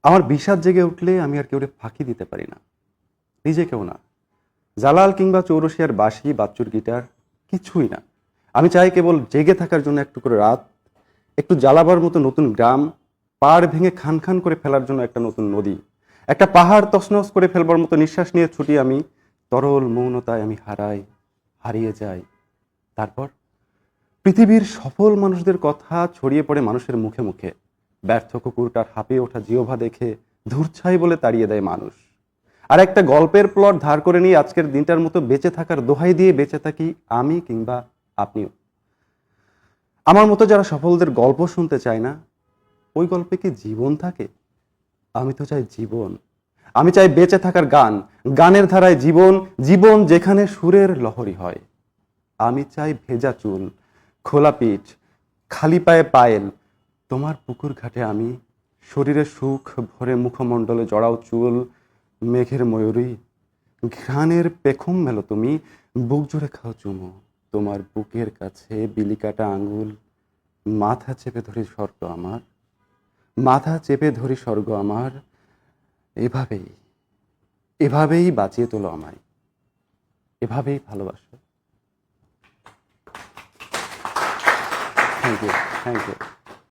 আমার বিষাদ জেগে উঠলে আমি আর কেউরে ফাঁকি দিতে পারি না, নিজে কেউ না। জালাল কিংবা চৌরসিয়ার বাঁশি, বাচ্চুর গিটার কিছুই না। আমি চাই কেবল জেগে থাকার জন্য একটু করে রাত, একটু জ্বালাবার মতো নতুন গ্রাম, পাড় ভেঙে খান খান করে ফেলার জন্য একটা নতুন নদী, একটা পাহাড় তছনছ করে ফেলবার মতো নিঃশ্বাস নিয়ে ছুটি আমি। তরল মৌনতায় আমি হারিয়ে যাই। তারপর পৃথিবীর সফল মানুষদের কথা ছড়িয়ে পড়ে মানুষের মুখে মুখে। ব্যর্থ কুকুরটার হাঁপিয়ে ওঠা জিহ্বা দেখে ধূর্ছাই বলে তাড়িয়ে দেয় মানুষ। আর একটা গল্পের প্লট ধার করে নিয়ে আজকের দিনটার মতো বেঁচে থাকার দোহাই দিয়ে বেঁচে থাকি আমি কিংবা আপনিও। আমার মতো যারা সফলদের গল্প শুনতে চায় না, ওই গল্পে কি জীবন থাকে? আমি তো চাই জীবন। আমি চাই বেঁচে থাকার গান, গানের ধারায় জীবন, জীবন যেখানে সুরের লহরী হয়। আমি চাই ভেজা চুল, খোলা পিঠ, খালি পায়ে পায়েল। তোমার পুকুর ঘাটে আমি, শরীরে সুখ ভরে মুখমণ্ডলে জড়াও চুল, মেঘের ময়ূরী, ঘ্রাণের পেখম মেলো তুমি, বুক জুড়ে খাও চুমু। তোমার বুকের কাছে বিলি কাটা আঙুল, মাথা চেপে ধরি স্বর্গ আমার, মাথা চেপে ধরি স্বর্গ আমার। এভাবেই, এভাবেই বাঁচিয়ে তোলো আমায়, এভাবেই ভালোবাসো। Thank you, thank you.